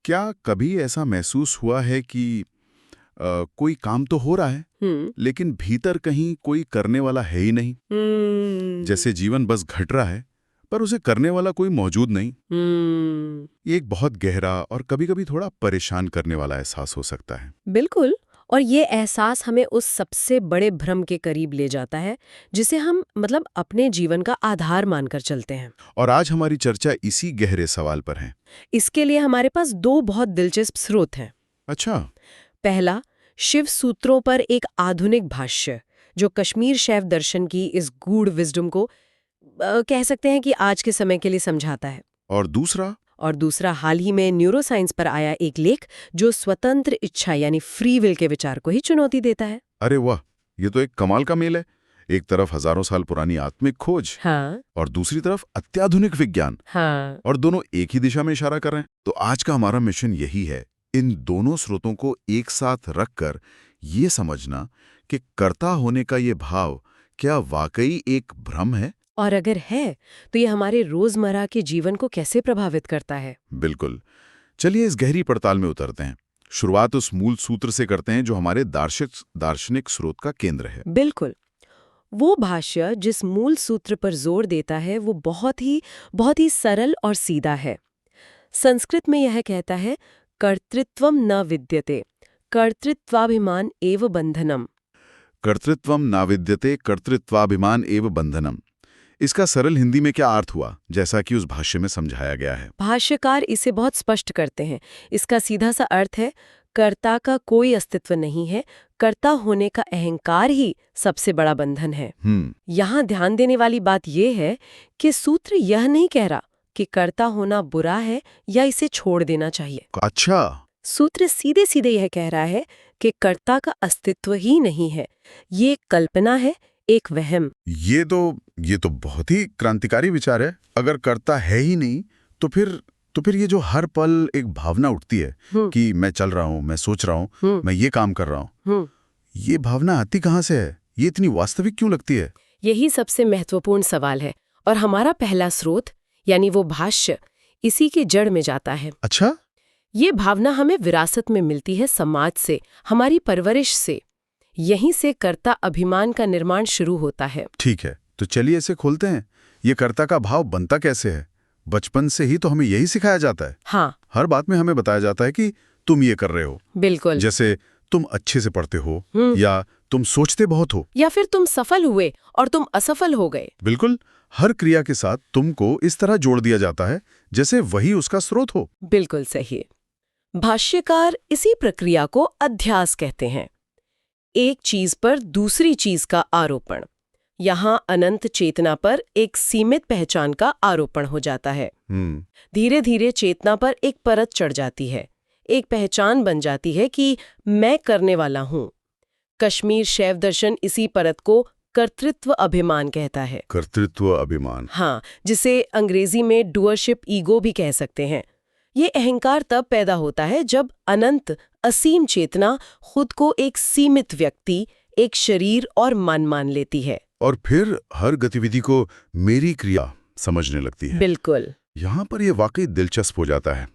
क्या कभी ऐसा महसूस हुआ है कि कोई काम तो हो रहा है, लेकिन भीतर कहीं कोई करने वाला है ही नहीं? जैसे जीवन बस घट रहा है, पर उसे करने वाला कोई मौजूद नहीं। ये एक बहुत गहरा और कभी-कभी थोड़ा परेशान करने वाला एहसास हो सकता है। बिल्कुल। और ये एहसास हमें उस सबसे बड़े भ्रम के करीब ले जाता है जिसे हम अपने जीवन का आधार मानकर चलते हैं। और आज हमारी चर्चा इसी गहरे सवाल पर है। इसके लिए हमारे पास दो बहुत दिलचस्प स्रोत हैं। अच्छा। पहला, शिव सूत्रों पर एक आधुनिक भाष्य जो कश्मीर शैव दर्शन की इस गूढ़ विजडम को कह सकते हैं कि आज के समय के लिए समझाता है। और दूसरा? हाल ही में न्यूरोसाइंस पर आया एक लेख जो स्वतंत्र इच्छा यानी फ्री विल के विचार को ही चुनौती देता है। अरे वाह, ये तो एक कमाल का मेल है। एक तरफ हजारों साल पुरानी आत्मिक खोज, हाँ, और दूसरी तरफ अत्याधुनिक विज्ञान, हाँ, और दोनों एक ही दिशा में इशारा कर रहे हैं। तो आज का हमारा मिशन यही है, इन दोनों स्रोतों को एक साथ रखकर ये समझना कि कर्ता होने का ये भाव क्या वाकई एक भ्रम है। और अगर है तो ये हमारे रोजमर्रा के जीवन को कैसे प्रभावित करता है। बिल्कुल। चलिए इस गहरी पड़ताल में उतरते हैं। शुरुआत उस मूल सूत्र से करते हैं जो हमारे दार्शनिक स्रोत का केंद्र है। बिल्कुल। वो भाष्य जिस मूल सूत्र पर जोर देता है वो बहुत ही सरल और सीधा है। संस्कृत में यह कहता है, कर्तृत्वम न विद्यते कर्तृत्वाभिमान एव बंधनम। कर्तृत्वम नाविद्यते कर्तृत्वाभिमान एव बंधनम। इसका सरल हिंदी में क्या अर्थ हुआ, जैसा कि उस भाष्य में समझाया गया है? भाष्यकार इसे बहुत स्पष्ट करते हैं। इसका सीधा सा अर्थ है, कर्ता का कोई अस्तित्व नहीं है, कर्ता होने का अहंकार ही सबसे बड़ा बंधन है। यहाँ ध्यान देने वाली बात यह है कि सूत्र यह नहीं कह रहा कि कर्ता होना बुरा है या इसे छोड़ देना चाहिए। अच्छा। सूत्र सीधे सीधे यह कह रहा है कि कर्ता का अस्तित्व ही नहीं है, ये एक कल्पना है, एक वहम। ये तो बहुत ही क्रांतिकारी विचार है। अगर कर्ता है ही नहीं तो फिर ये जो हर पल एक भावना उठती है कि मैं चल रहा हूँ, मैं सोच रहा हूँ, मैं ये काम कर रहा हूँ, ये भावना आती कहाँ से है? ये इतनी वास्तविक क्यों लगती है? यही सबसे महत्वपूर्ण सवाल है और हमारा पहला स्रोत यानी वो भाष्य इसी के जड़ में जाता है। अच्छा। ये भावना हमें विरासत में मिलती है, समाज से, हमारी परवरिश से। यहीं से कर्ता अभिमान का निर्माण शुरू होता है। ठीक है, तो चलिए इसे खोलते हैं। ये कर्ता का भाव बनता कैसे है? बचपन से ही तो हमें यही सिखाया जाता है। हाँ, हर बात में हमें बताया जाता है कि तुम ये कर रहे हो। बिल्कुल। जैसे तुम अच्छे से पढ़ते हो, या तुम सोचते बहुत हो, या फिर तुम सफल हुए और तुम असफल हो गए। बिल्कुल। हर क्रिया के साथ तुमको इस तरह जोड़ दिया जाता है जैसे वही उसका स्रोत हो। बिल्कुल सही। भाष्यकार इसी प्रक्रिया को अध्यास कहते हैं, एक चीज पर दूसरी चीज का आरोपण। यहाँ अनंत चेतना पर एक सीमित पहचान का आरोपण हो जाता है। धीरे धीरे चेतना पर एक परत चढ़ जाती है, एक पहचान बन जाती है कि मैं करने वाला हूँ। कश्मीर शैव दर्शन इसी परत को कर्तृत्व अभिमान कहता है। कर्तृत्व अभिमान, हाँ, जिसे अंग्रेजी में डुअरशिप ईगो भी कह सकते हैं। ये अहंकार तब पैदा होता है जब अनंत असीम चेतना खुद को एक सीमित व्यक्ति, एक शरीर और मन मान लेती है, और फिर हर गतिविधि को मेरी क्रिया समझने लगती है। बिल्कुल। यहाँ पर यह वाकई दिलचस्प हो जाता है,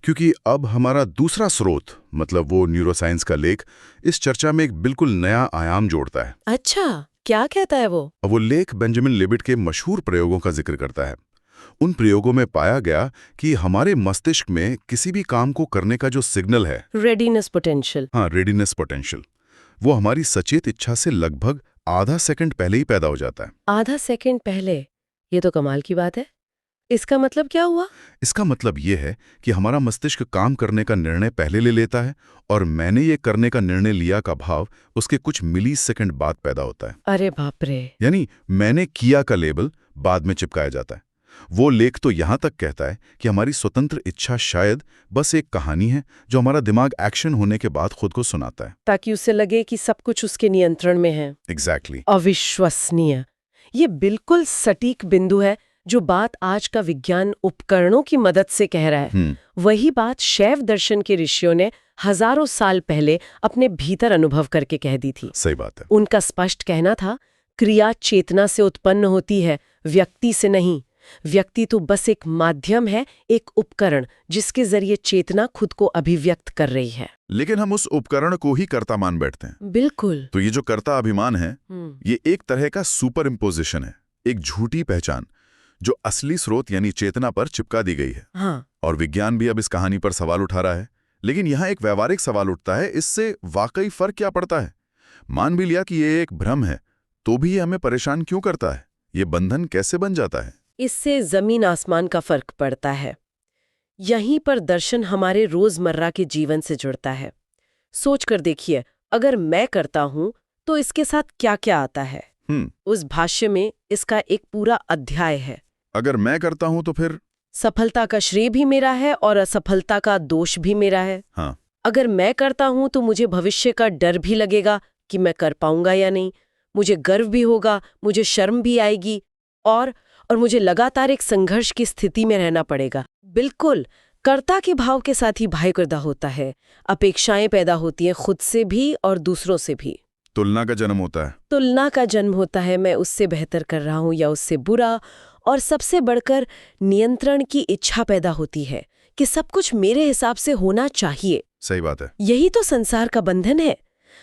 क्योंकि अब हमारा दूसरा स्रोत, मतलब वो न्यूरोसाइंस का लेख, इस चर्चा में एक बिल्कुल नया आयाम जोड़ता है। अच्छा, क्या कहता है वो? वो लेख बेंजामिन लिबिट के मशहूर प्रयोगों का जिक्र करता है। उन प्रयोगों में पाया गया कि हमारे मस्तिष्क में किसी भी काम को करने का जो सिग्नल है, रेडीनेस पोटेंशियल, रेडीनेस पोटेंशियल, वो हमारी सचेत इच्छा से लगभग आधा सेकंड पहले ही पैदा हो जाता है। आधा सेकंड पहले? ये तो कमाल की बात है। इसका मतलब क्या हुआ? इसका मतलब ये है कि हमारा मस्तिष्क काम करने का निर्णय पहले ले लेता है, और मैंने ये करने का निर्णय लिया का भाव उसके कुछ मिली सेकंड बाद पैदा होता है। अरे बाप रे! यानी मैंने किया का लेबल बाद में चिपकाया जाता है। वो लेख तो यहाँ तक कहता है कि हमारी स्वतंत्र इच्छा शायद बस एक कहानी है जो हमारा दिमाग एक्शन होने के बाद खुद को सुनाता है, ताकि उसे लगे कि सब कुछ उसके नियंत्रण में है। एग्जैक्टली। अविश्वसनीय। ये बिल्कुल सटीक बिंदु है जो बात आज का विज्ञान उपकरणों की मदद से कह रहा है। वही बात शैव दर्शन के ऋषियों ने हजारों साल पहले अपने भीतर अनुभव करके कह दी थी। सही बात है। उनका स्पष्ट कहना था, क्रिया चेतना से उत्पन्न होती है, व्यक्ति से नहीं। व्यक्ति तो बस एक माध्यम है, एक उपकरण जिसके जरिए चेतना खुद को अभिव्यक्त कर रही है। लेकिन हम उस उपकरण को ही कर्ता मान बैठते हैं। बिल्कुल। तो ये जो कर्ता अभिमान है, ये एक तरह का सुपर इम्पोजिशन है, एक झूठी पहचान जो असली स्रोत यानी चेतना पर चिपका दी गई है। हाँ। और विज्ञान भी अब इस कहानी पर सवाल उठा रहा है। लेकिन यहाँ एक व्यवहारिक सवाल उठता है, इससे वाकई फर्क क्या पड़ता है? मान भी लिया कि ये एक भ्रम है, तो भी ये हमें परेशान क्यों करता है? ये बंधन कैसे बन जाता है? इससे जमीन आसमान का फर्क पड़ता है। यहीं पर दर्शन हमारे रोजमर्रा के जीवन से जुड़ता है। सोच कर देखिए, अगर मैं करता हूं तो इसके साथ क्या क्या आता है। उस भाष्य में इसका एक पूरा अध्याय है। अगर मैं करता हूं तो फिर सफलता का श्रेय भी मेरा है और असफलता का दोष भी मेरा है। हाँ। अगर मैं करता हूं तो मुझे भविष्य का डर भी लगेगा कि मैं कर पाऊंगा या नहीं। मुझे गर्व भी होगा, मुझे शर्म भी आएगी और मुझे लगातार एक संघर्ष की स्थिति में रहना पड़ेगा। बिल्कुल, कर्ता के भाव के साथ ही भयकरदा होता है। अपेक्षाएं पैदा होती हैं, खुद से भी और दूसरों से भी। तुलना का जन्म होता है। तुलना का जन्म होता है, मैं उससे बेहतर कर रहा हूं या उससे बुरा। और सबसे बढ़कर नियंत्रण की इच्छा पैदा होती है कि सब कुछ मेरे हिसाब से होना चाहिए। सही बात है। यही तो संसार का बंधन है।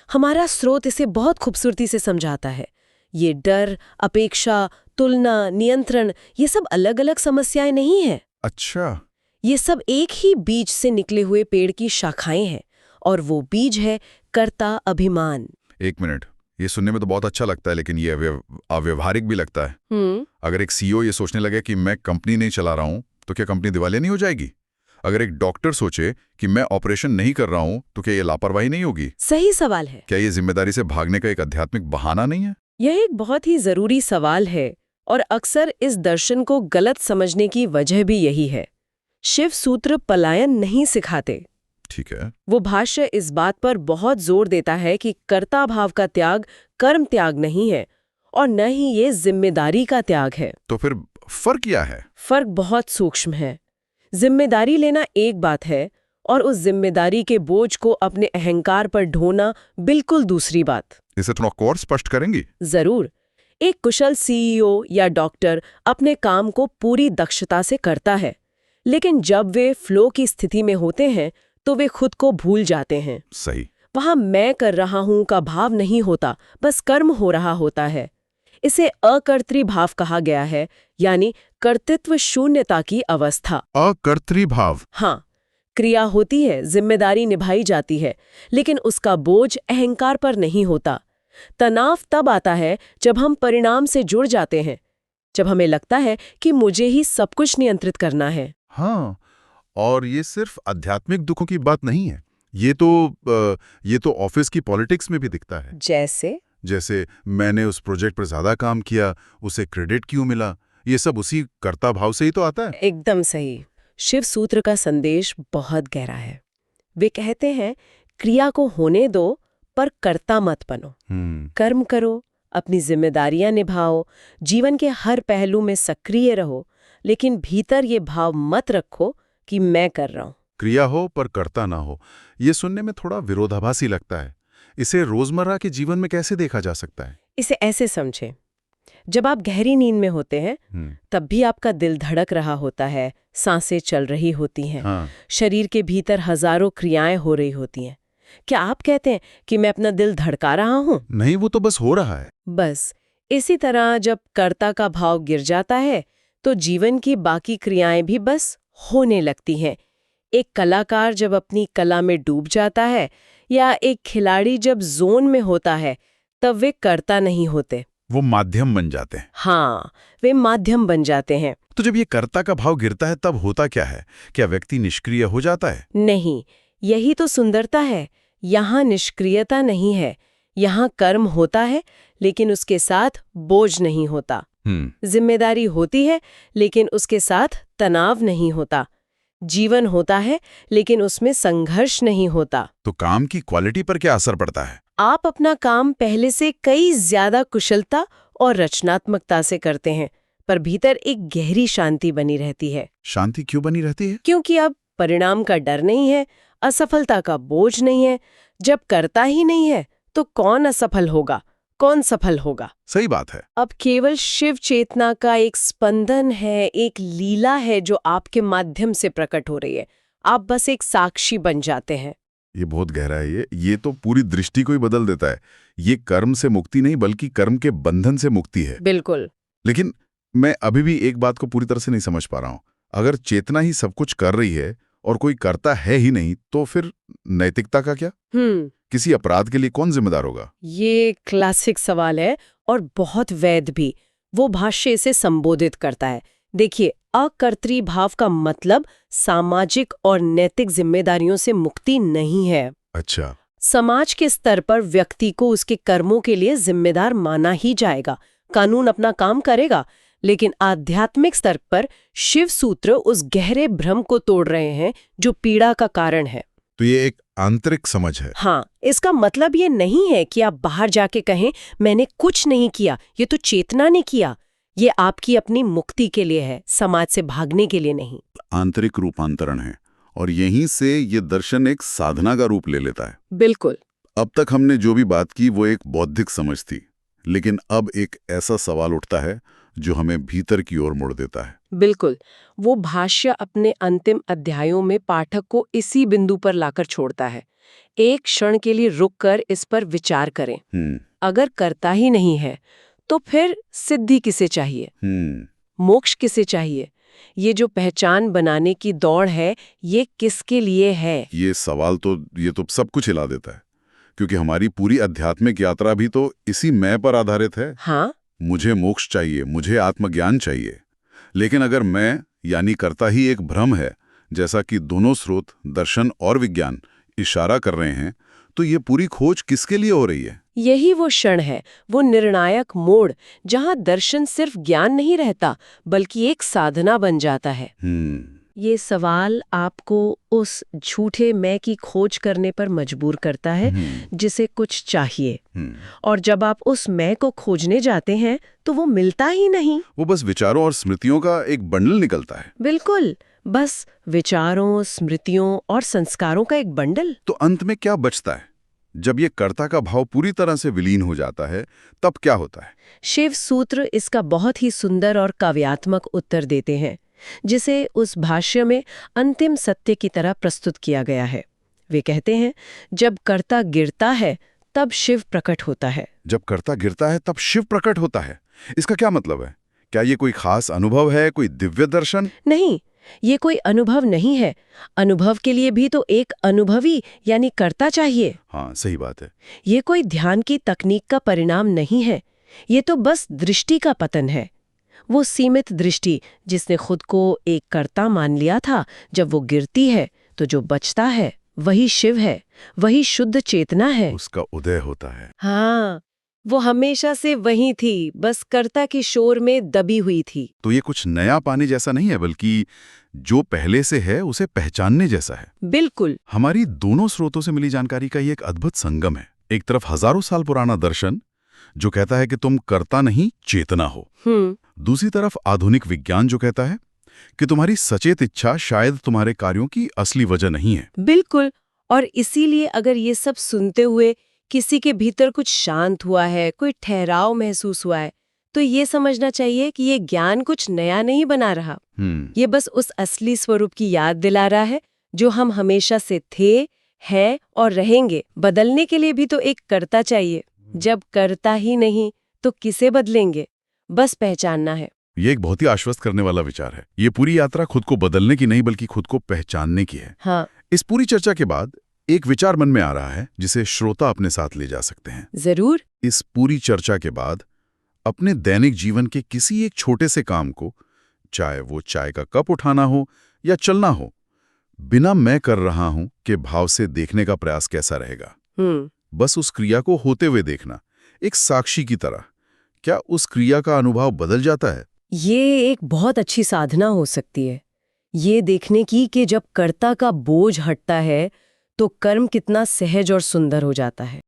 हमारा स्रोत इसे बहुत खूबसूरती से समझाता है। ये डर, अपेक्षा, तुलना, नियंत्रण, ये सब अलग अलग समस्याएं नहीं हैं। अच्छा। ये सब एक ही बीज से निकले हुए पेड़ की शाखाएं हैं, और वो बीज है कर्ता अभिमान। एक मिनट, ये सुनने में तो बहुत अच्छा लगता है, लेकिन ये अव्यवहारिक भी लगता है। अगर एक सीईओ ये सोचने लगे कि मैं कंपनी नहीं चला रहा हूं, तो क्या कंपनी दिवालिया नहीं हो जाएगी? अगर एक डॉक्टर सोचे कि मैं ऑपरेशन नहीं कर रहा हूं, तो क्या ये लापरवाही नहीं होगी? सही सवाल है। क्या ये जिम्मेदारी से भागने का एक आध्यात्मिक बहाना नहीं है? यह एक बहुत ही जरूरी सवाल है, और अक्सर इस दर्शन को गलत समझने की वजह भी यही है। शिव सूत्र पलायन नहीं सिखाते। ठीक है। वो भाष्य इस बात पर बहुत जोर देता है कि कर्ता भाव का त्याग कर्म त्याग नहीं है, और न ही ये जिम्मेदारी का त्याग है। तो फिर फर्क क्या है? फर्क बहुत सूक्ष्म है। जिम्मेदारी लेना एक बात है, और उस जिम्मेदारी के बोझ को अपने अहंकार पर ढोना बिल्कुल दूसरी बात। इसे थोड़ा और स्पष्ट करेंगी? जरूर। एक कुशल सीईओ या डॉक्टर अपने काम को पूरी दक्षता से करता है, लेकिन जब वे फ्लो की स्थिति में होते हैं तो वे खुद को भूल जाते हैं। सही। वहां मैं कर रहा हूं का भाव नहीं होता, बस कर्म हो रहा होता है। इसे अकर्तृ भाव कहा गया है, यानी कर्तृत्व शून्यता की अवस्था। अकर्तृ भाव? हाँ, क्रिया होती है, जिम्मेदारी निभाई जाती है, लेकिन उसका बोझ अहंकार पर नहीं होता। तनाव तब आता है जब हम परिणाम से जुड़ जाते हैं, जब हमें लगता है कि मुझे ही सब कुछ नियंत्रित करना है। हाँ, और ये सिर्फ आध्यात्मिक दुखों की बात नहीं है। ये तो ऑफिस की पॉलिटिक्स में भी दिखता है। जैसे मैंने उस प्रोजेक्ट पर ज्यादा काम किया, उसे क्रेडिट क्यों मिला? ये सब उसी कर्ता भाव से ही तो आता है। एकदम सही। शिव सूत्र का संदेश बहुत गहरा है। वे कहते हैं, क्रिया को होने दो, पर कर्ता मत बनो। कर्म करो, अपनी जिम्मेदारियां निभाओ, जीवन के हर पहलू में सक्रिय रहो, लेकिन भीतर ये भाव मत रखो कि मैं कर रहा हूं। क्रिया हो पर कर्ता ना हो, ये सुनने में थोड़ा विरोधाभासी लगता है। इसे रोजमर्रा के जीवन में कैसे देखा जा सकता है? इसे ऐसे समझें, जब आप गहरी नींद में होते हैं तब भी आपका दिल धड़क रहा होता है, सांसें चल रही होती हैं। हाँ। शरीर के भीतर हजारों क्रियाएं हो रही होती हैं। क्या आप कहते हैं कि मैं अपना दिल धड़का रहा हूं? नहीं, वो तो बस हो रहा है। बस इसी तरह जब कर्ता का भाव गिर जाता है तो जीवन की बाकी क्रियाएं भी बस होने लगती हैं। एक कलाकार जब अपनी कला में डूब जाता है, या एक खिलाड़ी जब जोन में होता है, तब वे कर्ता नहीं होते, वो माध्यम बन जाते हैं। हाँ, वे माध्यम बन जाते हैं। तो जब ये कर्ता का भाव गिरता है तब होता क्या है? क्या व्यक्ति निष्क्रिय हो जाता है? नहीं, यही तो सुंदरता है। यहाँ निष्क्रियता नहीं है, यहाँ कर्म होता है, लेकिन उसके साथ बोझ नहीं होता। जिम्मेदारी होती है, लेकिन उसके साथ तनाव नहीं होता। जीवन होता है, लेकिन उसमें संघर्ष नहीं होता। तो काम की क्वालिटी पर क्या असर पड़ता है? आप अपना काम पहले से कई ज्यादा कुशलता और रचनात्मकता से करते हैं, पर भीतर एक गहरी शांति बनी रहती है। शांति क्यों बनी रहती है? क्योंकि अब परिणाम का डर नहीं है, असफलता का बोझ नहीं है। जब करता ही नहीं है तो कौन असफल होगा? कौन सफल होगा। सही बात है। अब केवल शिव चेतना का एक स्पंदन है, एक लीला है जो आपके माध्यम से प्रकट हो रही है। आप बस एक साक्षी बन जाते हैं। ये बहुत गहरा है। ये तो पूरी दृष्टि को ही बदल देता है। ये कर्म से मुक्ति नहीं बल्कि कर्म के बंधन से मुक्ति है। बिल्कुल। लेकिन मैं अभी भी एक बात को पूरी तरह से नहीं समझ पा रहा हूं। अगर चेतना ही सब कुछ कर रही है और कोई करता है ही नहीं, तो फिर नैतिकता का क्या? किसी अपराध के लिए कौन जिम्मेदार होगा? ये क्लासिक सवाल है और बहुत वैध भी। वो भाष्य इसे संबोधित करता है। देखिए, अकर्तृ भाव का मतलब सामाजिक और नैतिक जिम्मेदारियों से मुक्ति नहीं है। अच्छा। समाज के स्तर पर व्यक्ति को उसके कर्मों के लिए जिम्मेदार माना ही जाएगा। कानून अपना काम करेगा, लेकिन आध्यात्मिक स्तर पर शिव सूत्र उस गहरे भ्रम को तोड़ रहे हैं जो पीड़ा का कारण है। तो ये एक आंतरिक समझ है। हाँ, इसका मतलब ये नहीं है कि आप बाहर जाके कहें मैंने कुछ नहीं किया, ये तो चेतना ने किया। ये आपकी अपनी मुक्ति के लिए है, समाज से भागने के लिए नहीं। आंतरिक रूपांतरण है, और यहीं से ये दर्शन एक साधना का रूप ले लेता है। बिल्कुल। अब तक हमने जो भी बात की वो एक बौद्धिक समझ थी, लेकिन अब एक ऐसा सवाल उठता है जो हमें भीतर की ओर मोड़ देता है। बिल्कुल। वो भाष्य अपने अंतिम अध्यायों में पाठक को इसी बिंदु पर लाकर छोड़ता है। एक क्षण के लिए रुककर इस पर विचार करें। अगर करता ही नहीं है तो फिर सिद्धि किसे चाहिए? मोक्ष किसे चाहिए? ये जो पहचान बनाने की दौड़ है, ये किसके लिए है? ये सवाल ये तो सब कुछ हिला देता है, क्योंकि हमारी पूरी आध्यात्मिक यात्रा भी तो इसी मैं पर आधारित है। हाँ, मुझे मोक्ष चाहिए, मुझे आत्मज्ञान चाहिए। लेकिन अगर मैं यानी कर्ता ही एक भ्रम है, जैसा कि दोनों स्रोत दर्शन और विज्ञान इशारा कर रहे हैं, तो ये पूरी खोज किसके लिए हो रही है? यही वो क्षण है, वो निर्णायक मोड़, जहां दर्शन सिर्फ ज्ञान नहीं रहता बल्कि एक साधना बन जाता है। ये सवाल आपको उस झूठे मैं की खोज करने पर मजबूर करता है जिसे कुछ चाहिए। और जब आप उस मैं को खोजने जाते हैं तो वो मिलता ही नहीं। वो बस विचारों और स्मृतियों का एक बंडल निकलता है। बिल्कुल, बस विचारों, स्मृतियों और संस्कारों का एक बंडल। तो अंत में क्या बचता है? जब ये कर्ता का भाव पूरी तरह से विलीन हो जाता है, तब क्या होता है? शिव सूत्र इसका बहुत ही सुंदर और काव्यात्मक उत्तर देते हैं, जिसे उस भाष्य में अंतिम सत्य की तरह प्रस्तुत किया गया है। वे कहते हैं, जब कर्ता गिरता है तब शिव प्रकट होता है। जब कर्ता गिरता है तब शिव प्रकट होता है। इसका क्या मतलब है? क्या ये कोई खास अनुभव है, कोई दिव्य दर्शन? नहीं, ये कोई अनुभव नहीं है। अनुभव के लिए भी तो एक अनुभवी यानी कर्ता चाहिए। हाँ, सही बात है। ये कोई ध्यान की तकनीक का परिणाम नहीं है। ये तो बस दृष्टि का पतन है। वो सीमित दृष्टि जिसने खुद को एक कर्ता मान लिया था, जब वो गिरती है तो जो बचता है वही शिव है, वही शुद्ध चेतना है। उसका उदय होता है। हाँ, वो हमेशा से वही थी, बस कर्ता के शोर में दबी हुई थी। तो ये कुछ नया पाने जैसा नहीं है, बल्कि जो पहले से है उसे पहचानने जैसा है। बिल्कुल। हमारी दोनों स्रोतों से मिली जानकारी का ये एक अद्भुत संगम है। एक तरफ हजारों साल पुराना दर्शन जो कहता है कि तुम कर्ता नहीं चेतना हो। दूसरी तरफ आधुनिक विज्ञान जो कहता है कि तुम्हारी सचेत इच्छा शायद तुम्हारे कार्यों की असली वजह नहीं है। बिल्कुल। और इसीलिए अगर ये सब सुनते हुए किसी के भीतर कुछ शांत हुआ है, कोई ठहराव महसूस हुआ है, तो ये समझना चाहिए कि ये ज्ञान कुछ नया नहीं बना रहा। ये बस उस असली स्वरूप की याद दिला रहा है जो हम हमेशा से थे, हैं और रहेंगे। बदलने के लिए भी तो एक कर्ता चाहिए। जब करता ही नहीं तो किसे बदलेंगे? बस पहचानना है। ये एक बहुत ही आश्वस्त करने वाला विचार है। ये पूरी यात्रा खुद को बदलने की नहीं बल्कि खुद को पहचानने की है। हाँ। इस पूरी चर्चा के बाद एक विचार मन में आ रहा है जिसे श्रोता अपने साथ ले जा सकते हैं। जरूर। इस पूरी चर्चा के बाद अपने दैनिक जीवन के किसी एक छोटे से काम को, चाहे वो चाय का कप उठाना हो या चलना हो, बिना मैं कर रहा हूं के भाव से देखने का प्रयास कैसा रहेगा। बस उस क्रिया को होते हुए देखना, एक साक्षी की तरह। क्या उस क्रिया का अनुभव बदल जाता है? ये एक बहुत अच्छी साधना हो सकती है, ये देखने की कि जब कर्ता का बोझ हटता है तो कर्म कितना सहज और सुंदर हो जाता है।